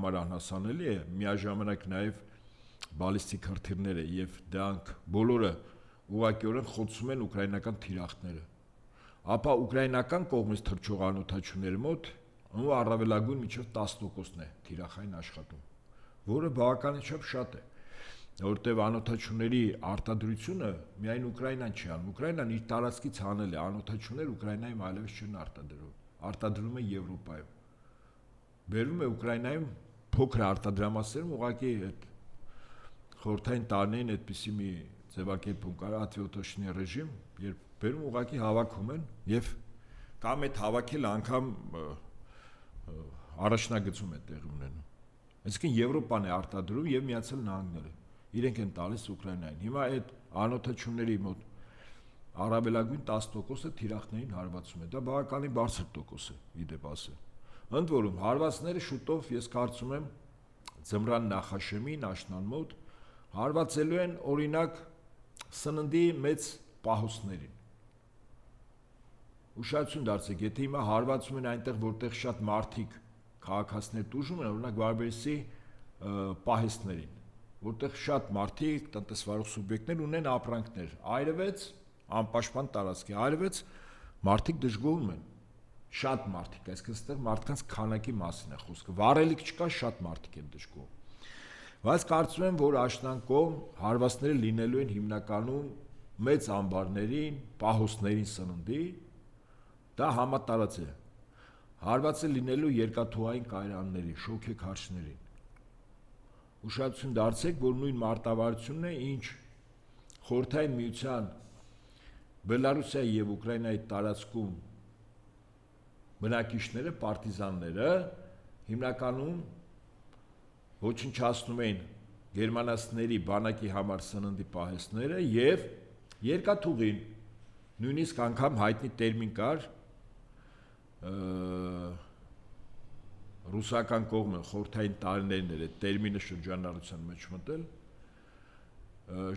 համար անհասանելի է, միաժամանակ նաև բալիստիկ հրթիռները եւ դրանք բոլորը ուղղակիորեն խոցում են ուկրաինական թիրախները։ Ապա ուկրաինական կողմից թռչող անօթաչուների մոտ ու առավելագույն մինչև 10%-ն է թիրախային աշխատում, որը բավականաչափ շատ է, որտեղ անօթաչուների արտադրությունը միայն Ուկրաինան չի անում, Ուկրաինան իր տարածքից հանել է անօթաչուներ Ուկրաինայում այլևս չեն արտադրում է Եվրոպայում, բերում է Ուկրաինայում փոքր արտադրամասերում ուղղակի այդ խորհրդային տարիներին այդպիսի մի ձևակերպում կար ատվիոտոշնի ռեժիմ, երբ բերում ուղղակի հավաքում են եւ կամ այդ հավաքել անգամ առաջնագծում է տեղի ունենում։ Այսինքն Եվրոպան է արտադրում եւ Միացյալ Նահանգները իրենք են տալիս Ուկրաինային։ Հիմա այդ անօթաչուների մոտ առավելագույն 10%-ը թիրախներին հարվածում է։ Դա բավականին բարձր տոկոս է, իդեպ ասել։ Ընդ որում հարվածները շուտով ես կարծում եմ ձմռան նախաշեմին աշնան մոտ հարվածելու են օրինակ սննդի մեծ պահոստներին։ Ուշադրություն դարձեք, եթե հիմա հարվածում են այնտեղ, որտեղ շատ մարդիկ քաղաքացիներ տուժում են, օրինակ Բարբերիսի պահեստներին, որտեղ շատ մարդիկ, տնտեսվարող սուբյեկտներ ունեն ապրանքներ, այրվեց անպաշտպան տարածքի, այրվեց մարդիկ դժգոհում են, շատ մարդիկ, այսինքն այստեղ մարդկանց քանակի մասին է խոսքը, վառելիք չկա, շատ մարդիկ են դժգոհում։ Բայց կարծում եմ, որ աշնան կողմ հարվածները լինելու են հիմնականում մեծ ամբարներին, պահոստներին սննդի, դա համատարած է։ Հարված է լինելու երկաթուղային կայարանների, շոգեքարշներին։ Ուշադրություն դարձեք, որ նույն մարտավարությունն է, ինչ Խորհրդային Միության Բելարուսիայի եւ Ուկրաինայի տարածքում բնակիչները, պարտիզանները հիմնականում ոչնչացնում էին գերմանացիների բանակի համար սննդի պահեստները եւ երկաթուղին, նույնիսկ անգամ հայտնի տերմին կար ռուսական կողմը խորհրդային տարիներին էր այդ տերմինը շրջանառության մեջ մտել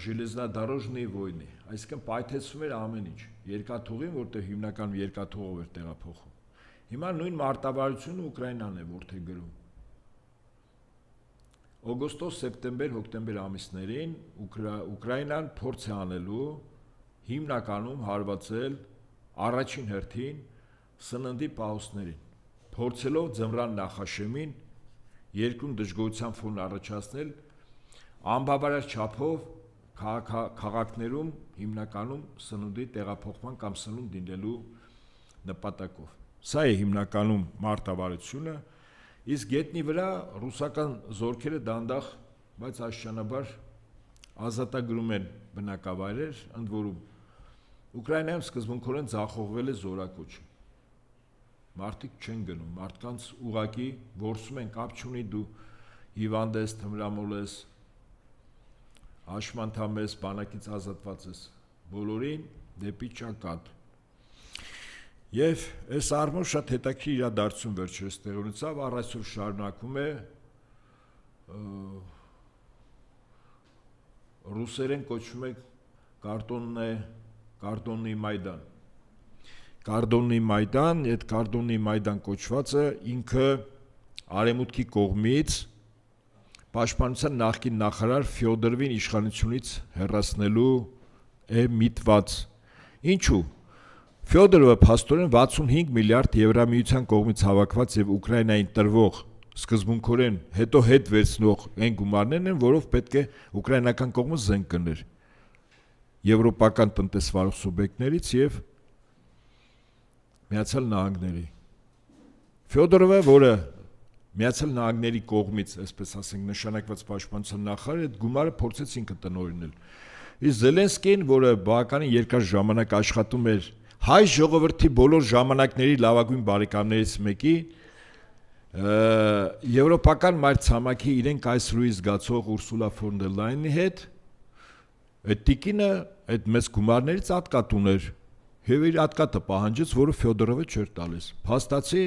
Железнодорожные войны, այսինքն պայթեցվում էր ամեն ինչ, երկաթուղին, որտեղ հիմնականում երկաթուղով էր տեղափոխում։ Հիմա նույն մարտավարությունը Ուկրաինան է որտեղ գրում։ Օգոստոս, սեպտեմբեր, հոկտեմբեր ամիսներին Ուկրաինան փորձ է անելու հիմնականում հարվածել առաջին հերթին սննդի պահոստներին, փորձելով ձմռան նախաշեմին երկրում դժգոհության ֆոն առաջացնել անբավարար չափով քաղաքներում հիմնականում սննդի տեղափոխման կամ սնունդ դինելու նպատակով։ Սա է հիմնականում մարտավարությունը, իսկ գետնի վրա ռուսական զորքերը դանդաղ, բայց աստիճանաբար ազատագրում են բնակավայրեր, ընդ որում Ուկրաինայում սկզբունքորեն ձախողվել է զորակոչը։ Մարդիկ չեն գնում, մարդկանց ուղակի որսում են, կապ չունի դու հիվանդ ես, թմրամոլ ես, հաշմանդամ ես, բանակից ազատված ես, բոլորին դեպի ճակատ։ Եվ այս առումով շատ հետաքրքիր իրադարձություն վերջերս տեղի ունեցավ, առ այսօր շարունակվում է ռուսերեն կոչվում է Կարտոննի Մայդան։ Կարտոննի Մայդան, այդ Կարտոննի Մայդան կոչվածը ինքը արևմուտքի կողմից Պաշտպանության նախկին նախարար Ֆյոդորովին իշխանությունից հեռացնելու է միտված։ Ինչու՞։ Ֆյոդորովը փաստորեն 65 միլիարդ եվրամիության կողմից հավաքված եւ Ուկրաինային տրվող սկզբունքորեն հետո հետ վերցնող այն գումարներն են, որով պետք է ուկրաինական կողմը զենք կներ եվրոպական տնտեսվարող սուբյեկտներից եւ Միացյալ Նահանգների։ Ֆյոդորովը, որը Միացյալ Նահանգների կողմից, այսպես ասենք, նշանակված պաշտպանության նախարար, այդ գումարը փորձեց ինքը տնօրինել։ Իսկ Զելենսկին, որը բավականին երկար ժամանակ աշխատում էր հայ ժողովրդի բոլոր ժամանակների լավագույն բարեկամներից մեկի, եվրոպական մայրցամաքի իրենք կայսրուհի զգացող Ուրսուլա ֆոն դեր Լայենի հետ, այդ տիկինը այդ մեծ գումարներից ատկատ ուներ, եւ իր ատկատը պահանջեց, որը Ֆյոդորովը չէր տալիս։ Փաստացի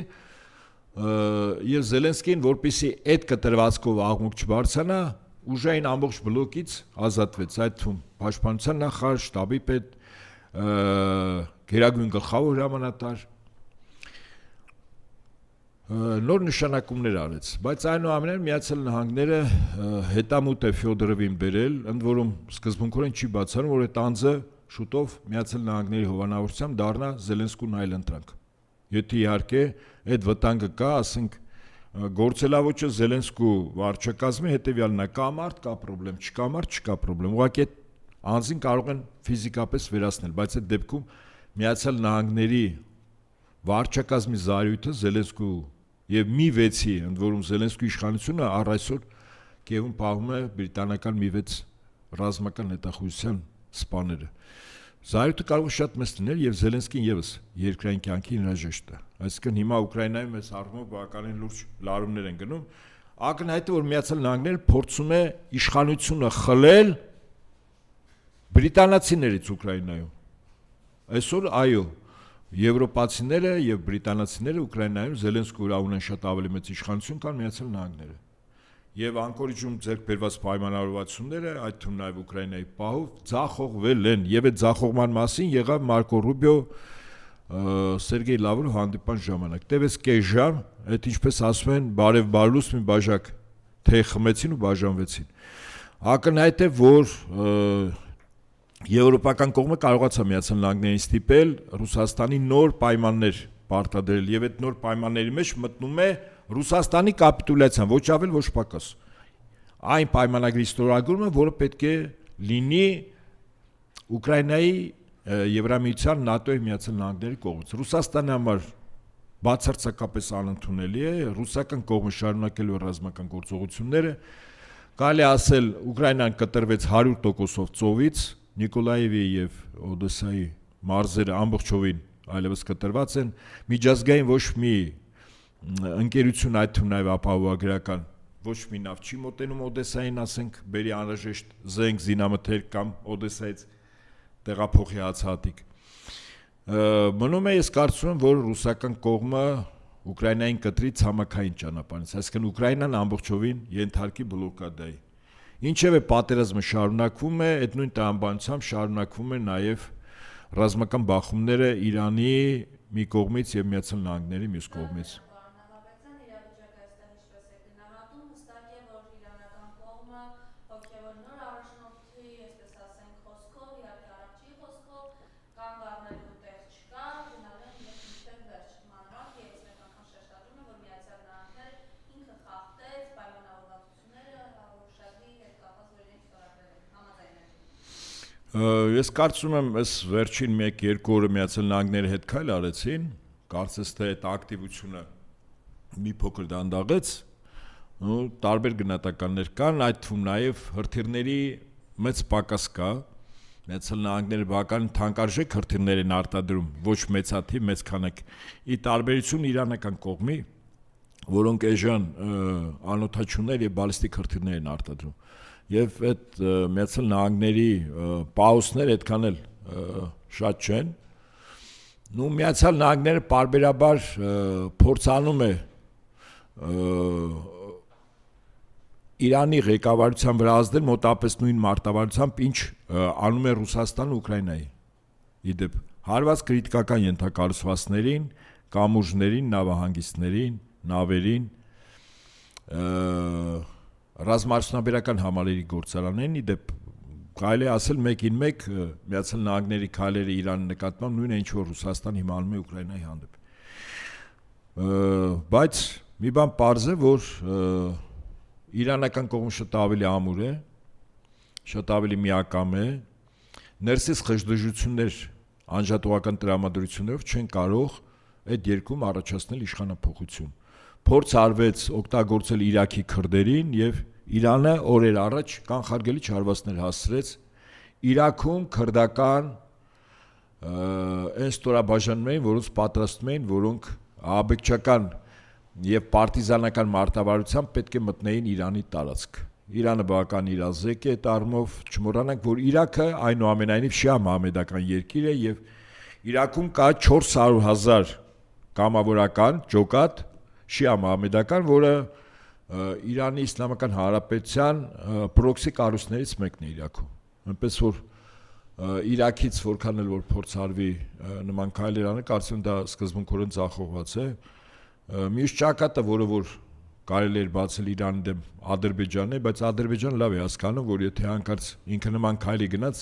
եւ Զելենսկին, որպեսզի այդ կտրվածքով աղմուկ չբարձրանա, ուժային ամբողջ բլոկից ազատվեց, այդ թվում պաշտպանության նախարար, շտաբի պետ, գերագույն գլխավոր հրամանատար։ նոր նշանակումներ արեց, բայց այնուամենայնիվ Միացյալ Նահանգները հետամուտ է Ֆյոդորովին բերել, ընդ որում սկզբունքորեն չի բացառում, որ այդ անձը շուտով Միացյալ Նահանգների հովանավորությամբ դառնա Զելենսկուն այլընտրանք։ Եթե իհարկե այդ վտանգը կա, ասենք գործելավոճը Զելենսկու վարչակազմի հետևյալն է՝ կա մարդ, կա պրոբլեմ, չկա մարդ, չկա պրոբլեմ։ Ուղղակի այդ անձին կարող են ֆիզիկապես վերացնել, բայց այդ դեպքում Միացյալ Նահանգների վարչակազմի զարույթը Զելենսկու եւ մի 6-ի, ընդ որում Զելենսկու իշխանությունը առ այսօր Կիևում պահում է բրիտանական մի 6 ռազմական հետախուզության սպաները։ Զարույթը կարող է շատ մեծ լինել եւ Զելենսկին եւս երկրային կյանքի հրաժեշտ է։ Այսինքն հիմա Ուկրաինայում այս առումով բավականին լուրջ լարումներ են գնում։ Ակնհայտ է, որ Միացյալ Նահանգները փորձում է իշխանությունը խլել բրիտանացիներից Ուկրաինայում։ Այսօր այո, եվրոպացիները եւ բրիտանացիները Ուկրաինայում Զելենսկու վրա ունեն շատ ավելի մեծ իշխանություն, քան Միացյալ Նահանգները։ Եվ անկորիջում ձեռք բերված պայմանավորվածությունները, այդ թվում նաեւ Ուկրաինայի պահով, ձախողվել են, եւ այդ ձախողման մասին եղավ Մարկո Ռուբիո Սերգեյ Լավրով հանդիպան ժամանակ։ Տևեց կես ժամ, այդ ինչպես ասում են, բարև-բարլուս մի բաժակ թեյ խմեցին ու բաժանվեցին։ Ակնհայտ է, որ Եվրոպական կողմը կարողացավ Միացյալ Նահանգներին ստիպել Ռուսաստանի նոր պայմաններ պարտադրել եւ այդ նոր պայմանների մեջ մտնում է Ռուսաստանի կապիտուլյացիան, ոչ ավել, ոչ պակաս։ Այն պայմանագրի ստորագրումը, որը պետք է լինի Ուկրաինայի Եվրամիության ՆԱՏՕ-ի Միացյալ Նահանգների կողմից։ Ռուսաստանի համար բացարձակապես անընդունելի է ռուսական կողմը շարունակելու ռազմական գործողությունները։ Կարելի ասել Ուկրաինան կտրվեց 100%-ով ծովից, Նիկոլաևի եւ Օդեսայի մարզերը ամբողջովին այլևս կտրված են, միջազգային ոչ մի ընկերություն, այդ թվում նաեւ ապահովագրական ոչ մի նավ չի մոտենում Օդեսային, ասենք, բերի անհրաժեշտ զենք, զինամթերք կամ Օդեսայից տեղափոխի հացահատիկ։ Մնում է, ես կարծում եմ, որ ռուսական կողմը Ուկրաինային կտրի ցամաքային ճանապարհից, այսինքն Ուկրաինան ամբողջովին ենթարկի բլոկադայի։ Ինչևէ պատերազմը շարունակվում է, այդ նույն տրամաբանությամբ շարունակվում է նաև ռազմական բախումները Իրանի մի կողմից եւ Միացյալ Նահանգների մյուս կողմից։ Ես կարծում եմ, այս վերջին 1-2 օրը Միացյալ Նահանգների հետ քայլ արեցին, կարծես թե այդ ակտիվությունը մի փոքր դանդաղեց, ու տարբեր գնահատականներ կան, այդ թվում նաև հրթիռների մեծ պակաս կա, Միացյալ Նահանգները բավական թանկարժեք հրթիռներ են արտադրում, ոչ մեծաթիվ, մեծ քանակ, ի տարբերություն իրանական կողմի, որոնք էժան անօդաչուներ եւ բալիստիկ հրթիռներ են արտադրում։ Եվ այդ Միացյալ Նահանգների պաուսները այդքան էլ շատ չեն։ Նու Միացյալ Նահանգները պարբերաբար փորձանում է Իրանի ղեկավարության վրա ազդել մոտապես նույն մարտավարությամբ, ինչ անում է Ռուսաստանը Ուկրաինայի։ Իդեպ հարված քրիտիկական ենթակառուցվածքներին, կամուրջներին, նավահանգիստներին, նավերին, ռազմաարդյունաբերական համալիրի գործարաններին, իդեպ կարելի է ասել մեկին մեկ Միացյալ Նահանգների քայլերը Իրանի նկատմամբ նույնը ինչ որ Ռուսաստան հիմա անում է Ուկրաինայի հանդեպ։ Բայց մի բան պարզ է, որ իրանական կողմը շատ ավելի ամուր է, շատ ավելի միակամ է, ներսից խժդժություններ, անջատողական տրամադրություններով չեն կարող այդ երկրում առաջացնել իշխանափոխություն։ Փորձ արվեց օգտագործել Իրաքի քրդերին եւ Իրանը օրեր առաջ կանխարգելիչ հարվածներ հասցրեց Իրաքում քրդական այն ստորաբաժանումներին, որոնց պատրաստում էին, որոնք ահաբեկչական եւ պարտիզանական մարտավարությամբ պետք է մտնեին Իրանի տարածք։ Իրանը բավական իրազեկ է այդ առումով, չմոռանանք, որ Իրաքը այնուամենայնիվ շիա մահմեդական երկիր է եւ Իրաքում կա 400,000 կամավորական ջոկատ շիա մահմեդական, որը Իրանի Իսլամական Հանրապետության պրոքսի կառույցներից մեկն է Իրաքում։ Այնպես որ Իրաքից որքան էլ որ փորձ արվի նման քայլեր անել, կարծում եմ դա սկզբունքորեն ձախողված է։ Մյուս ճակատը, որը որ կարելի էր բացել Իրանի դեմ Ադրբեջանն է, բայց Ադրբեջանը լավ է հասկանում, որ եթե հանկարծ ինքը նման քայլի գնաց,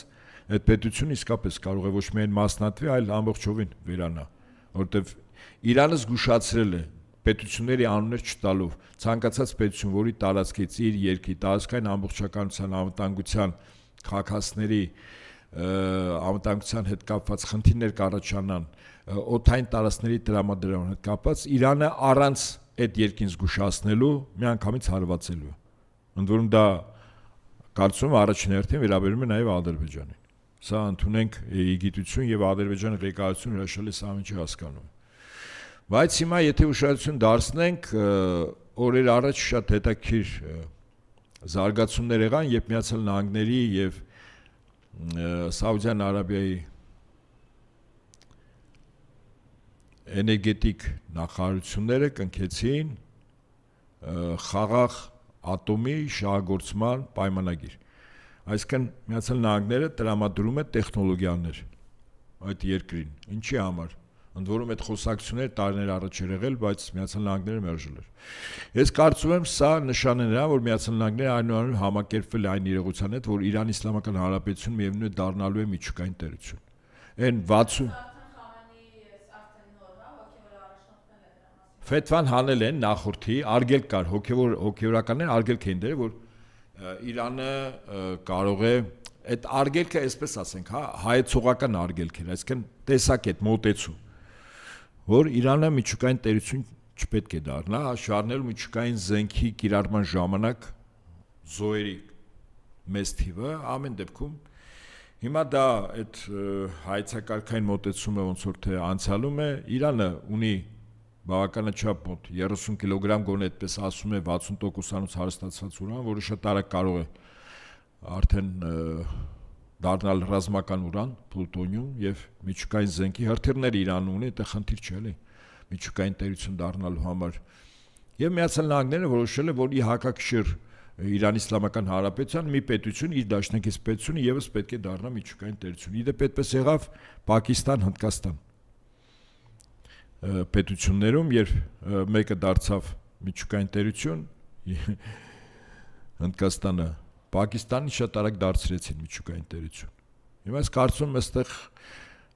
այդ պետությունը իսկապես կարող է ոչ միայն մասնատվի, այլ ամբողջովին վերանա, որովհետև Իրանը զգուշացրել է պետությունների անուններ չտալով, ցանկացած պետություն, որի տարածքից իր երկրի տարածքային ամբողջականության, անվտանգության, քաղաքացիների անվտանգության հետ կապված խնդիրներ կառաջանան, օդային տարածքների տրամադրման հետ կապված, Իրանը առանց այդ երկին զգուշացնելու միանգամից հարվածելու է։ Ընդ որում դա կարծում եմ առաջին հերթին վերաբերում է նաև Ադրբեջանին։ Սա ընդունենք գիտություն եւ Ադրբեջանի ղեկավարությունը հրաշալի սա ինչի հասկանում է։ Բայց հիմա եթե ուշադրություն դարձնենք, օրեր առաջ շատ հետաքրքիր զարգացումներ եղան, երբ Միացյալ Նահանգների եւ Սաուդյան Արաբիայի էներգետիկ նախարարությունները կնքեցին խաղաղ ատոմի շահագործման պայմանագիր։ Այսինքն Միացյալ Նահանգները տրամադրում է տեխնոլոգիաներ այդ երկրին։ Ինչի համար։ Ընդ որում այդ խոսակցությունները տարիներ առաջ էր եղել, բայց Միացյալ Նահանգները մերժել էր։ Ես կարծում եմ սա նշան է նրան, որ Միացյալ Նահանգները այնուամենայնիվ համակերպվել է այն իրողության հետ, որ Իրանի Իսլամական Հանրապետությունը միևնույն է դառնալու է միջուկային տերություն։ Այն 60 Ֆեթվան հանել են նախորդի, արգելք կար, հոգևորականներ արգելք էին դրել, որ Իրանը կարող է այդ արգելքը, այսպես ասենք, հայեցողական արգելք էր, այսինքն տեսակ այդ մոտեցում, որ Իրանը միջուկային տերություն չպետք է դառնա, շարունակելու միջուկային զենքի կիրառման ժամանակ զոհերի մեծ թիվը ամեն դեպքում հիմա դա այդ հայեցակարգային մոտեցումը ոնց որ թե անցյալում է, Իրանը ունի բավականաչափ մոտ 30 կիլոգրամ գոնե այդպես ասում է 60%-անոց հարստացված ուրան, որը շատ արագ կարող է արդեն դառնալ ռազմական ուրան, պլուտոնիում եւ միջուկային զենքի հրթիռներ Իրանը ունի, դա խնդիր չէ, էլի, միջուկային տերություն դառնալու համար։ Եվ Միացյալ Նահանգները որոշել է, որ ի հակակշիռ Իրանի Իսլամական Հանրապետության մի պետություն իր դաշնակից պետությունը եւս պետք է դառնա միջուկային տերություն։ Իդեպ այդպես եղավ Պակիստան, Հնդկաստան պետություններում, երբ մեկը դարձավ միջուկային տերություն, Հնդկաստանը, Պակիստանի շատ արագ դարձրեցին միջուկային տերություն։ Հիմա ես կարծում եմ այստեղ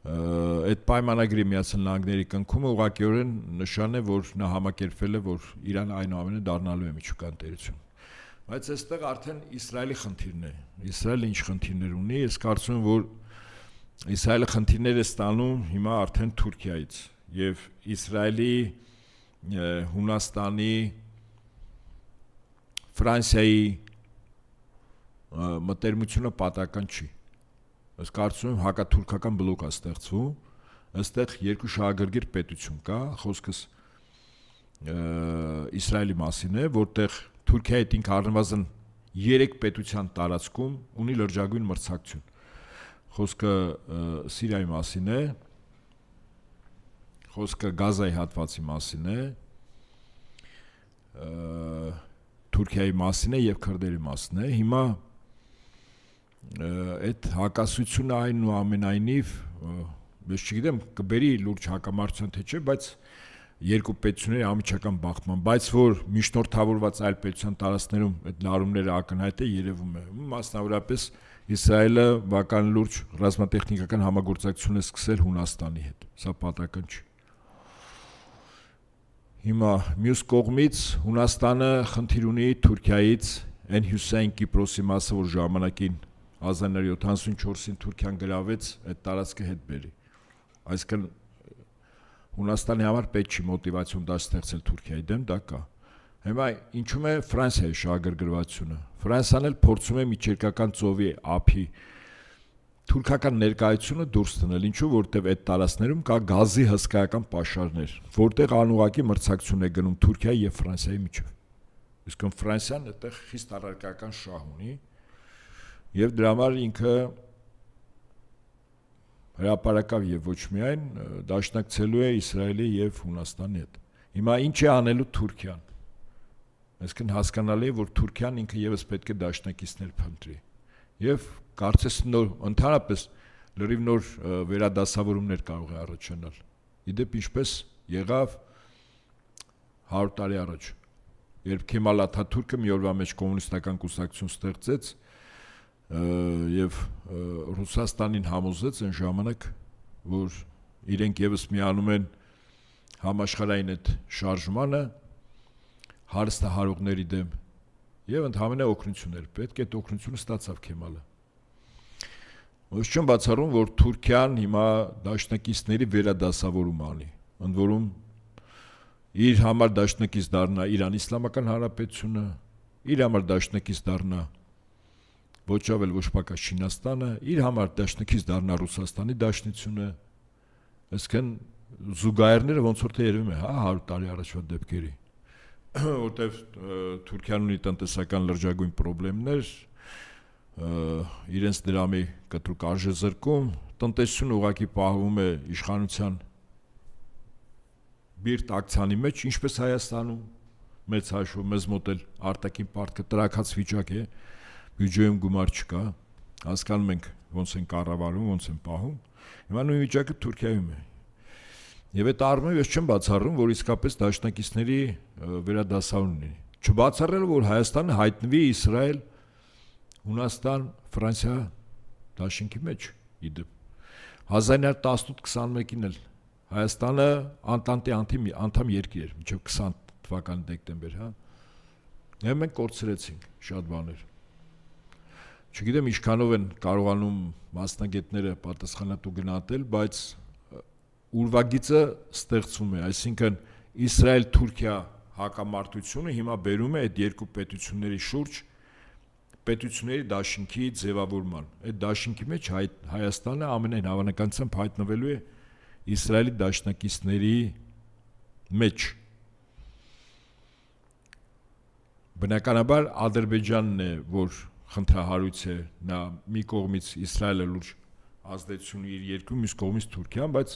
այդ պայմանագրի Միացյալ Նահանգների կնքումը ուղղակիորեն նշան է, որ նա համակերպվել է, որ Իրանը այնուամենայնիվ դառնալու է միջուկային տերություն։ Բայց այստեղ արդեն Իսրայելի խնդիրն է։ Իսրայելը ինչ խնդիրներ ունի, ես կարծում եմ, որ Իսրայելը խնդիրներ է ստանում հիմա արդեն Թուրքիայից եւ Իսրայելի, Հունաստանի, Ֆրանսիայի մտերմությունը պատահական չի։ Ես կարծում եմ հակաթուրքական բլոկ է ստեղծվում, այստեղ երկու շահագրգիռ պետություն կա, խոսքս Իսրայելի մասին է, որտեղ Թուրքիայի հետ ինքը առնվազն 3 պետության տարածքում ունի լրջագույն մրցակցություն։ Խոսքը Սիրիայի մասին է, խոսքը Գազայի հատվածի մասին է, Թուրքիայի մասին է եւ քրդերի մասին է։ Հիմա այդ հակասությունը այնուամենայնիվ, ես չգիտեմ, կբերի լուրջ հակամարտության թե չէ, բայց երկու պետությունների անմիջական բախման, բայց որ միջնորդավորված այլ պետության տարածքներում այդ լարումները ակնհայտ է երևում է։ Մասնավորապես Իսրայելը բավական լուրջ ռազմատեխնիկական համագործակցություն է սկսել Հունաստանի հետ։ Սա պատահական չի։ Հիմա մյուս կողմից Հունաստանը խնդիր ունի Թուրքիայից այն հյուսային Կիպրոսի մասը, որ ժամանակին 1974-ին Թուրքիան գրավեց, այդ տարածքը հետ բերի։ Այսինքն Հունաստանի համար պետք չի մոտիվացիոն դաշտ ստեղծել Թուրքիայի դեմ, դա կա։ Հիմա ինչու՞մ է Ֆրանսիայի շահագրգռվածությունը։ Ֆրանսիան էլ փորձում է միջերկրական ծովի ափի թուրքական ներկայությունը դուրս դնել, ինչու որտեղ այդ տարածքներում կա գազի հսկայական պաշարներ, որտեղ անուղակի մրցակցություն է գնում Թուրքիայի եւ Ֆրանսիայի միջև։ Իսկ Ֆրանսիան այդտեղ խիստ առարկական շահ ունի եւ դրա համար ինքը հրապարակավ եւ ոչ միայն դաշնակցելու է Իսրայելի եւ Հունաստանի հետ։ Հիմա ինչ է անելու Թուրքիան։ Այսինքն հասկանալի է, որ Թուրքիան ինքը եւս պետք է դաշնակիցներ փնտրի։ Եվ կարծես նոր ընդհանրապես լրիվ նոր վերադասավորումներ կարող է առաջանալ։ Իդեպ ինչպես եղավ 100 տարի առաջ, երբ Քեմալ Աթաթուրքը մի օրվա մեջ կոմունիստական կուսակցություն ստեղծեց եւ Ռուսաստանին համոզեց այն ժամանակ, որ իրենք եւս միանում են համաշխարհային այդ շարժմանը հարստահարողների դեմ եւ ընդհանրապես օգնություններ պետք է այդ օգնությունը ստացավ Քեմալը։ Ոչ չեմ բացառում, որ Թուրքիան հիմա դաշնակիցների վերադասավորում անի, ընդ որում իր համար դաշնակից դառնա Իրան Իսլամական Հանրապետությունը, իր համար դաշնակից դառնա ոչ ավել ոչ պակաս Չինաստանը, իր համար դաշնակից դառնա Ռուսաստանի Դաշնությունը, այսինքն զուգահեռները ոնց որ թե երևում է, 100 տարի առաջվա դեպքերի, որտեվ Թուրքիան ունի տնտեսական լրջագույն խնդիրներ, իրենց դրամի կտրուկ արժեզրկում, տնտեսությունը ուղղակի պահվում է իշխանության բիրտ ակցիանի մեջ, ինչպես Հայաստանում, մեծ հաշվով մեզ մոտ էլ արտաքին պարտքը տրաքած վիճակ է, բյուջեում գումար չկա, հասկանում ենք ոնց են կառավարում, ոնց են պահում, հիմա նույն վիճակը Թուրքիայում է։ Եվ այդ առումով ես չեմ բացառում, որ իսկապես դաշնակիցների վերադասավորումն է։ Չբացառել, որ Հայաստանը հայտնվի Իսրայել, Հունաստան, Ֆրանսիա դաշինքի մեջ, իդեպ 1918-21-ին էլ Հայաստանը Անտանտի անդամ երկիր էր, մինչև 20 թվականի դեկտեմբեր, հա։ Եվ մենք կորցրեցինք շատ բաներ։ Չգիտեմ ինչքանով են կարողանում մասնագետները պատասխանատու գնահատել, բայց ուրվագիծը ստեղծվում է, այսինքն Իսրայել-Թուրքիա հակամարտությունը հիմա բերում է այդ երկու պետությունների շուրջ պետությունների դաշինքի ձևավորման։ Այդ դաշինքի մեջ Հայաստանը ամենայն հավանականությամբ հայտնվելու է Իսրայելի դաշնակիցների մեջ։ Բնականաբար Ադրբեջանն է, որ խնդրահարույց է, նա մի կողմից Իսրայելը լուրջ ազդեցություն իր երկրում, մյուս կողմից Թուրքիան, բայց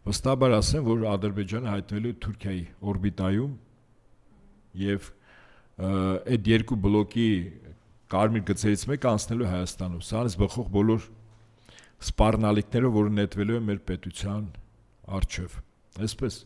վստահաբար ասեմ, որ Ադրբեջանը հայտնվելու է Թուրքիայի օրբիտայում եւ այդ երկու բլոկի կարմիր գծերից մեկը անցնելու Հայաստանով։ Սրանից բխող բոլոր սպառնալիքները, որը նետվելու է մեր պետության առջև։ Այսպես